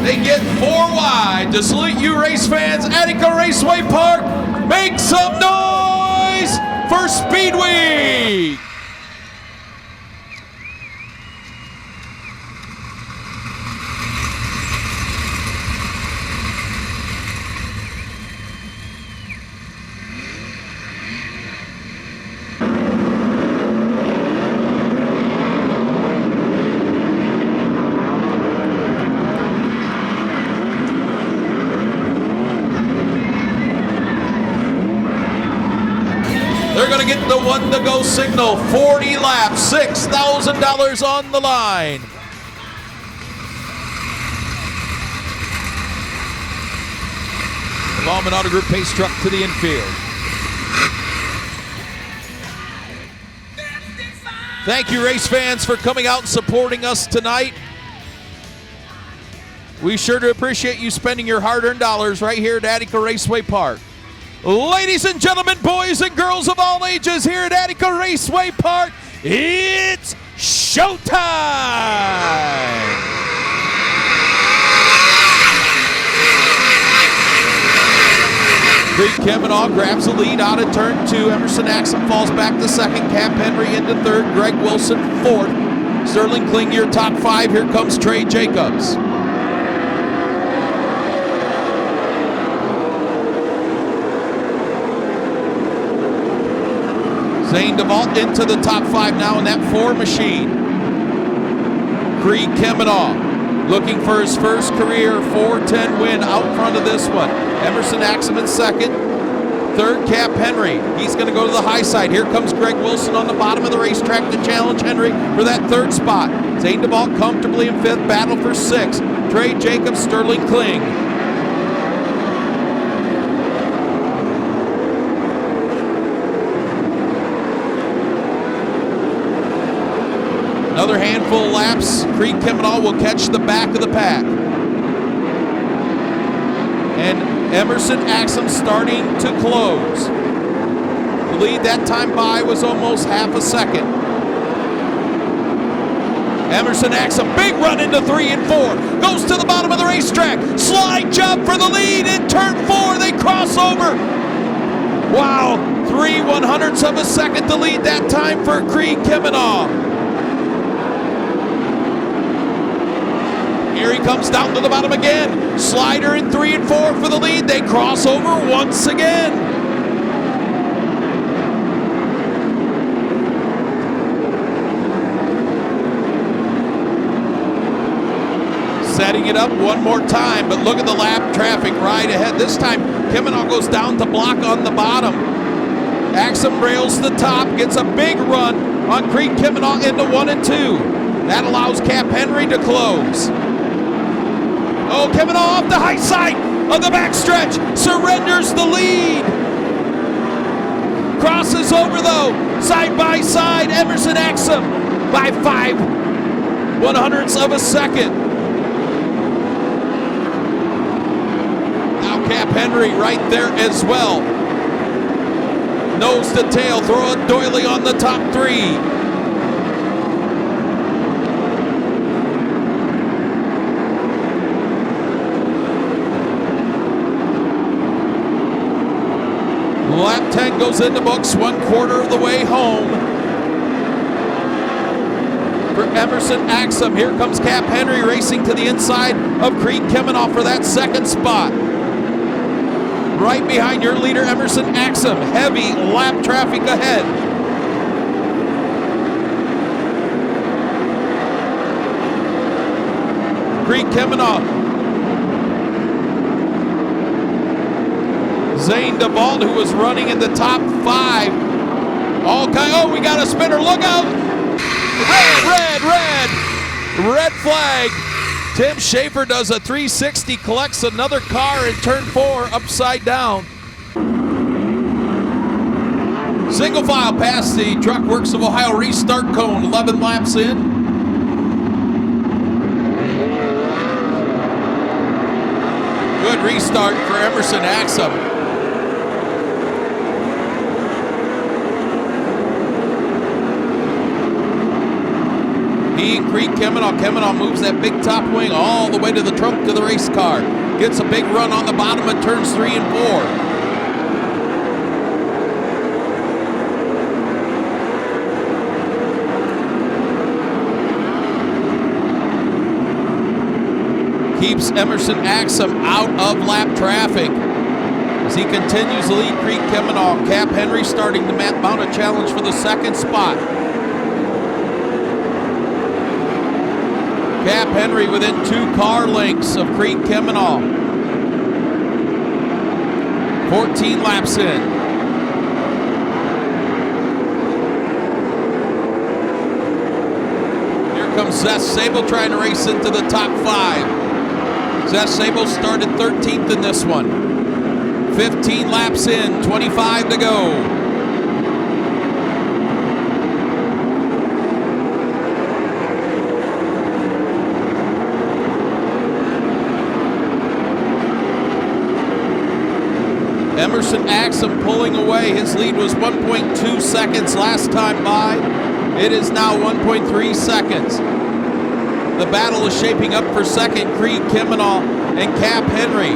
They get 4 wide to salute you, race fans. Attica Raceway Park, make some noise for Speed Week. They're going to get the 1 to go signal. 40 laps, $6,000 on the line. The Ballman Auto Group pace truck to the infield. Thank you, race fans, for coming out and supporting us tonight. We sure do appreciate you spending your hard-earned dollars right here at Attica Raceway Park. Ladies and gentlemen, boys and girls of all ages, here at Attica Raceway Park, it's showtime! Creed Kemmenaugh grabs the lead out of turn 2. Emerson Axum falls back to second. Cap Henry into third. Greg Wilson fourth. Sterling Kling, your top 5. Here comes Trey Jacobs. Zane DeVault into the top 5 now in that 4 machine. Creed Kemmenaugh looking for his first career 410 win out front of this one. Emerson Axum in second. Third, Cap Henry. He's going to go to the high side. Here comes Greg Wilson on the bottom of the racetrack to challenge Henry for that 3rd spot. Zane DeVault comfortably in 5th. Battle for 6th. Trey Jacobs, Sterling Kling. Another handful of laps. Creed Kemmenaugh will catch the back of the pack. And Emerson Axum starting to close. The lead that time by was almost half a second. Emerson Axum, big run into 3 and 4. Goes to the bottom of the racetrack. Slide jump for the lead in turn 4. They cross over. Wow, 3/100ths of a second to lead that time for Creed Kemmenaugh. Here he comes down to the bottom again. Slider in 3 and 4 for the lead. They cross over once again. Setting it up one more time, but look at the lap traffic right ahead. This time, Kemmenaugh goes down to block on the bottom. Axum rails the top, gets a big run on Creed Kemmenaugh into 1 and 2. That allows Cap Henry to close. Oh, Kemmenaugh off the high side of the backstretch, surrenders the lead. Crosses over though, side by side, Emerson Axum by 5/100ths of a second. Now Cap Henry right there as well. Nose to tail, throw a doily on the top 3. Lap 10 goes in the books, 1/4 of the way home. For Emerson Axum, here comes Cap Henry racing to the inside of Creed Kemmenaugh for that 2nd spot. Right behind your leader, Emerson Axum. Heavy lap traffic ahead. Creed Kemmenaugh. Zane DeVault, who was running in the top 5. Oh, we got a spinner. Look out. Red flag. Tim Schaefer does a 360, collects another car in turn 4 upside down. Single file past the Truck Works of Ohio restart cone, 11 laps in. Good restart for Emerson Axum. He and Creed Kemenah. Kemenah moves that big top wing all the way to the trunk of the race car. Gets a big run on the bottom of turns 3 and 4. Keeps Emerson Axum out of lap traffic as he continues to lead Creed Kemenah. Cap Henry starting to mount a challenge for the second spot. Cap Henry within 2 car lengths of Creed Kemenah. 14 laps in. Here comes Zeth Sable trying to race into the top 5. Zeth Sable started 13th in this one. 15 laps in, 25 to go. Emerson Axum pulling away. His lead was 1.2 seconds last time by. It is now 1.3 seconds. The battle is shaping up for second. Creed Kemenah and Cap Henry.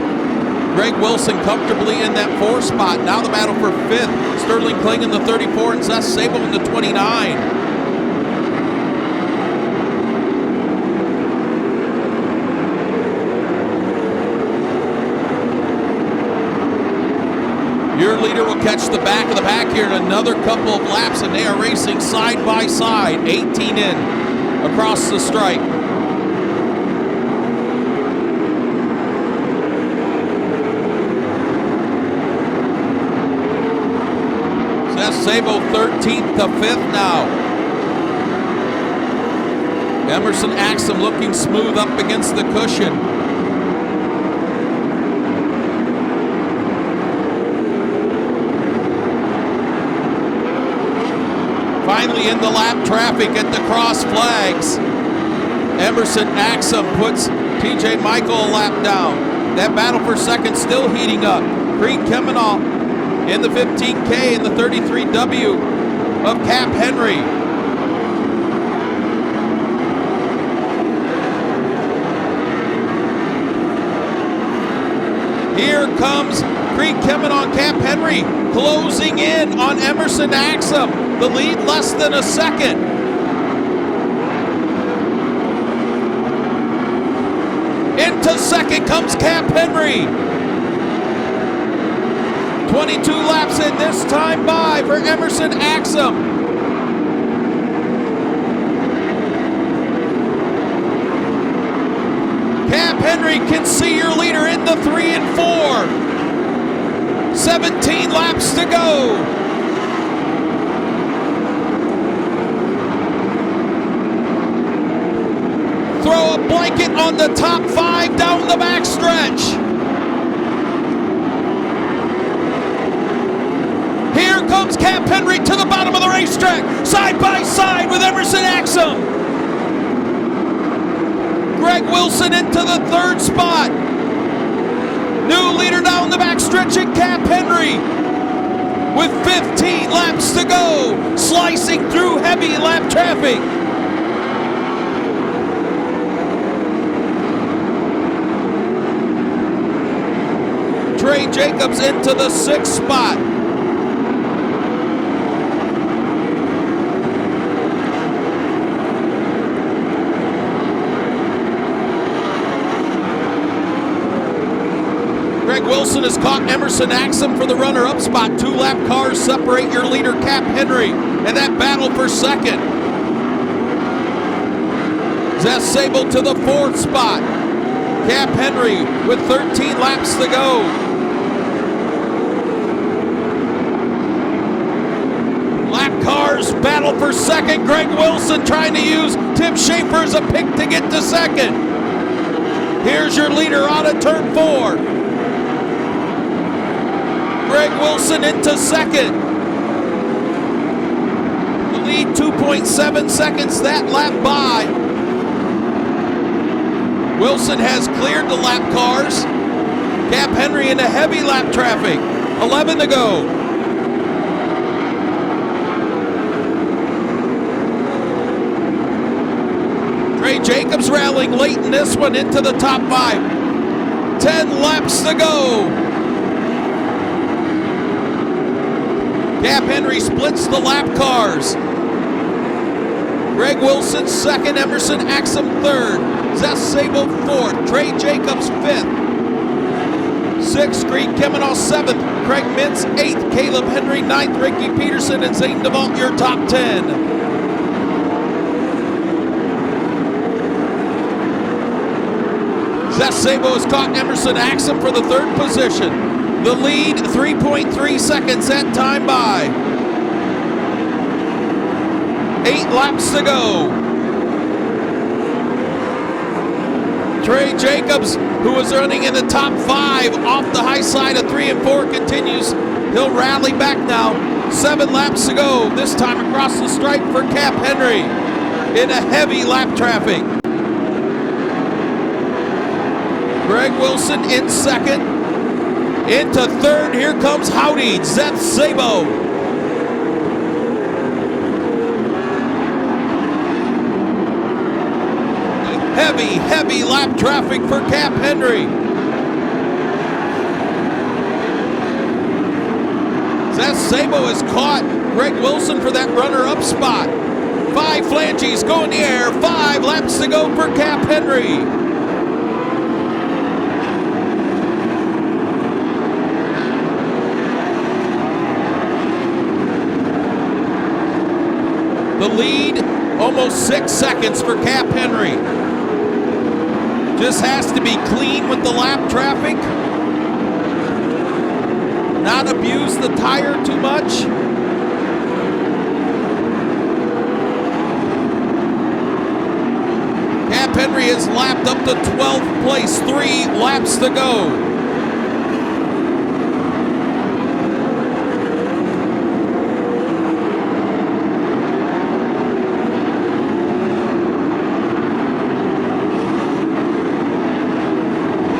Greg Wilson comfortably in that 4 spot. Now the battle for 5th. Sterling Kling in the 34 and Zeth Sable in the 29. Your leader will catch the back of the pack here in another couple of laps, and they are racing side by side, 18 in across the stripe. Zeth Sable 13th to 5th now. Emerson Axum looking smooth up against the cushion. Finally in the lap traffic at the cross flags. Emerson Axum puts TJ Michael a lap down. That battle for second still heating up. Creed Kemenah in the 15K and the 33W of Cap Henry. Here comes Creed Kemenah and Cap Henry closing in on Emerson Axum. The lead less than a second. Into second comes Cap Henry. 22 laps in this time by for Emerson Axum. Cap Henry can see your leader in the 3 and 4. 17 laps to go. Throw a blanket on the top 5 down the backstretch. Here comes Cap Henry to the bottom of the racetrack, side by side with Emerson Axum. Greg Wilson into the 3rd spot. New leader down the backstretch at Cap Henry with 15 laps to go, slicing through heavy lap traffic. Trey Jacobs into the 6th spot. Greg Wilson has caught Emerson Axum for the runner-up spot. 2-lap cars separate your leader, Cap Henry, and that battle for second. Zeth Sable to the 4th spot. Cap Henry with 13 laps to go. Cars battle for second. Greg Wilson trying to use Tim Schaefer as a pick to get to second. Here's your leader out of turn 4. Greg Wilson into second. The lead 2.7 seconds that lap by. Wilson has cleared the lap cars. Cap Henry into heavy lap traffic. 11 to go. Jacobs rallying late in this one into the top 5. 10 laps to go. Cap Henry splits the lap cars. Greg Wilson second, Emerson Axum third, Zeth Sabo fourth, Trey Jacobs fifth, sixth, Creed Kemenah seventh, Craig Mintz eighth, Caleb Henry ninth, Ricky Peterson and Zane DeVault your top 10. Zeth Sabo has caught Emerson Axum for the third position. The lead 3.3 seconds that time by. 8 laps to go. Trey Jacobs, who was running in the top 5 off the high side of 3 and 4, continues. He'll rally back now. 7 laps to go. This time across the stripe for Cap Henry in a heavy lap traffic. Greg Wilson in second. Into third, here comes Howdy, Zeth Sabo. Heavy lap traffic for Cap Henry. Zeth Sabo has caught Greg Wilson for that runner-up spot. 5 flanges go in the air, 5 laps to go for Cap Henry. The lead, almost 6 seconds for Cap Henry. Just has to be clean with the lap traffic. Not abuse the tire too much. Cap Henry has lapped up to 12th place, 3 laps to go.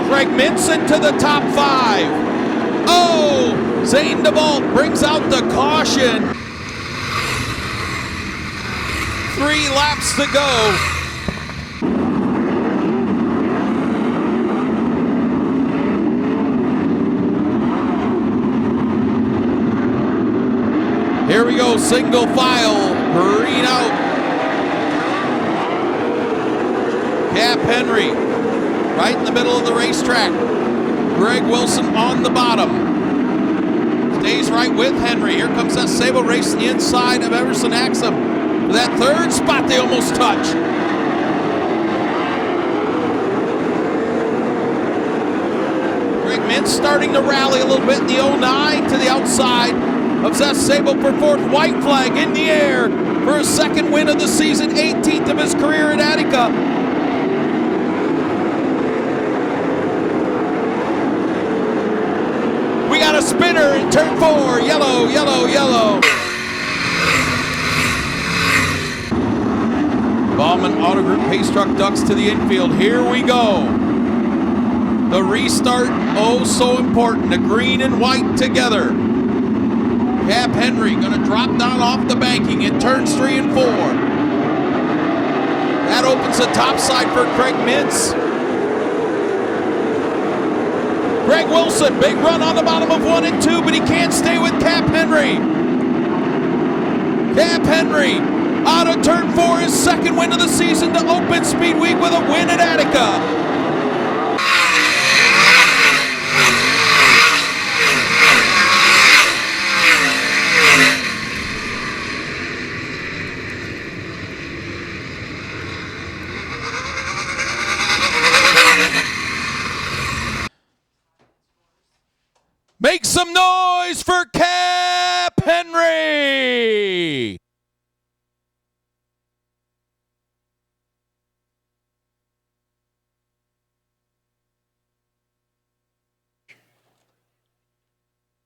Craig Mintz into the top 5. Oh, Zane DeVault brings out the caution. 3 laps to go. Here we go, single file, green out. Cap Henry. Right in the middle of the racetrack. Greg Wilson on the bottom. Stays right with Henry. Here comes that Sabo racing the inside of Emerson Axum. For that third spot they almost touch. Greg Mintz starting to rally a little bit in the 09 to the outside of Zeth Sabo for fourth. White flag in the air for his second win of the season, 18th of his career at Attica. We got a spinner in turn 4. Yellow, yellow, yellow. Ballman Auto Group Pace Truck ducks to the infield. Here we go. The restart, oh so important. The green and white together. Cap Henry gonna drop down off the banking in turns 3 and 4. That opens the top side for Craig Mintz. Greg Wilson, big run on the bottom of 1 and 2, but he can't stay with Cap Henry. Cap Henry out of turn 4, his second win of the season to open Speed Week with a win at Attica. Make some noise for Cap Henry!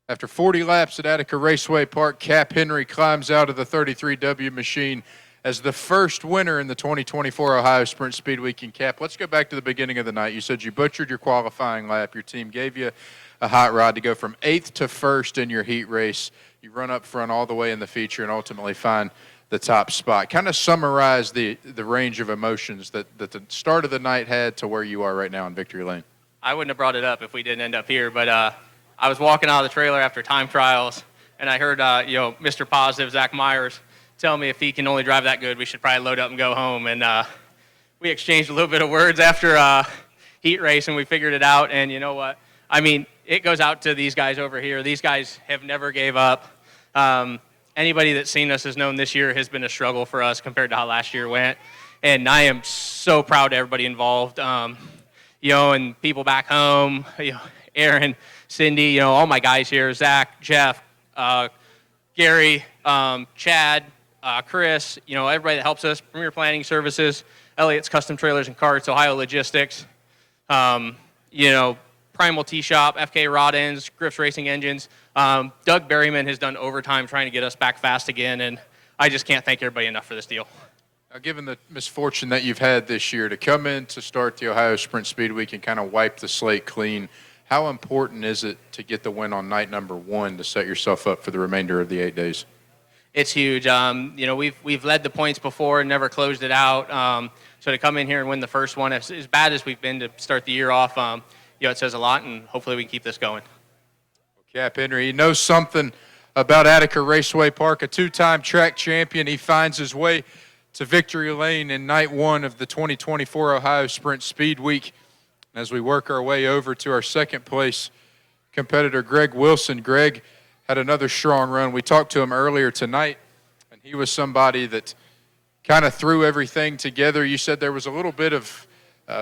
After 40 laps at Attica Raceway Park, Cap Henry climbs out of the 33W machine as the first winner in the 2024 Ohio Sprint Speed Weekend. Cap, let's go back to the beginning of the night. You said you butchered your qualifying lap. Your team gave you a hot rod to go from 8th to 1st in your heat race. You run up front all the way in the feature and ultimately find the top spot. Kind of summarize the range of emotions that the start of the night had to where you are right now in victory lane. I wouldn't have brought it up if we didn't end up here, but I was walking out of the trailer after time trials, and I heard Mr. Positive, Zach Myers, tell me if he can only drive that good, we should probably load up and go home. And we exchanged a little bit of words after heat race, and we figured it out. And you know what? I mean, it goes out to these guys over here. These guys have never gave up. Anybody that's seen us has known this year has been a struggle for us compared to how last year went. And I am so proud of everybody involved. And people back home, Aaron, Cindy, all my guys here, Zach, Jeff, Gary, Chad, Chris, everybody that helps us, Premier Planning Services, Elliott's Custom Trailers and Carts, Ohio Logistics, Primal Tea Shop, FK Rod Ends, Griff's Racing Engines. Doug Berryman has done overtime trying to get us back fast again, and I just can't thank everybody enough for this deal. Now, given the misfortune that you've had this year to come in to start the Ohio Sprint Speed Week and kind of wipe the slate clean, how important is it to get the win on night number 1 to set yourself up for the remainder of the 8 days? It's huge. We've led the points before and never closed it out. So to come in here and win the first one, as bad as we've been to start the year off, it says a lot, and hopefully we can keep this going. Well, Cap Henry, he knows something about Attica Raceway Park, a 2-time track champion. He finds his way to victory lane in night 1 of the 2024 Ohio Sprint Speed Week. As we work our way over to our second place competitor, Greg Wilson. Greg had another strong run. We talked to him earlier tonight, and he was somebody that kind of threw everything together. You said there was a little bit of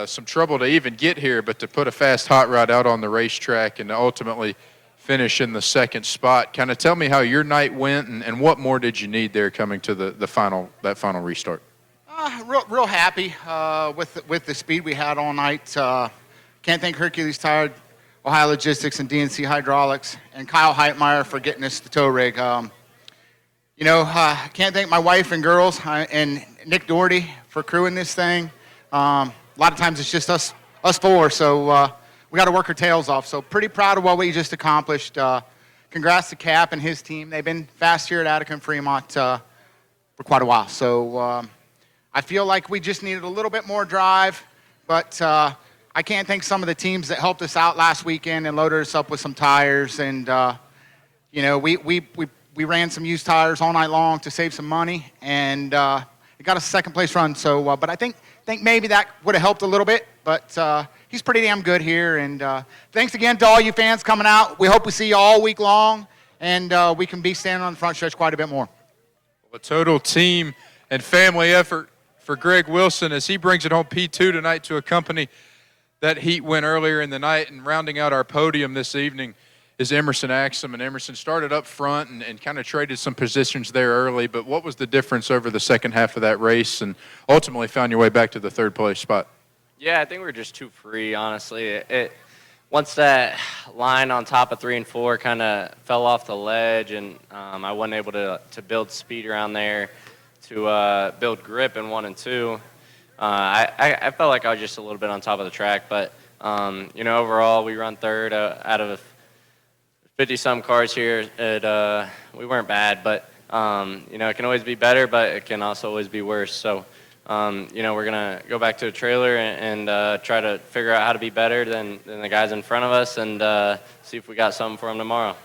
some trouble to even get here, but to put a fast hot rod out on the racetrack and to ultimately finish in the second spot. Kind of tell me how your night went and what more did you need there coming to that final restart? Real happy with the speed we had all night. Can't thank Hercules Tire, Ohio Logistics, and DNC Hydraulics, and Kyle Heitmeyer for getting us the tow rig. Can't thank my wife and girls and Nick Doherty for crewing this thing. A lot of times it's just us four, so we got to work our tails off. So pretty proud of what we just accomplished. Congrats to Cap and his team. They've been fast here at Attica and Fremont for quite a while. So I feel like we just needed a little bit more drive, but I can't thank some of the teams that helped us out last weekend and loaded us up with some tires. And we ran some used tires all night long to save some money, and it got us a second place run. So, but I think maybe that would have helped a little bit. But he's pretty damn good here. And thanks again to all you fans coming out. We hope we see you all week long, and we can be standing on the front stretch quite a bit more. Well, a total team and family effort for Greg Wilson as he brings it home P2 tonight to accompany that heat win earlier in the night. And rounding out our podium this evening is Emerson Axum. And Emerson started up front and kind of traded some positions there early. But what was the difference over the second half of that race and ultimately found your way back to the third place spot? Yeah, I think we were just too free, honestly. Once that line on top of 3 and 4 kind of fell off the ledge, and I wasn't able to build speed around there, to build grip in 1 and 2. I felt like I was just a little bit on top of the track, but overall we run third out of 50-some cars here. We weren't bad, but it can always be better, but it can also always be worse. So we're gonna go back to the trailer and try to figure out how to be better than the guys in front of us, and see if we got something for them tomorrow.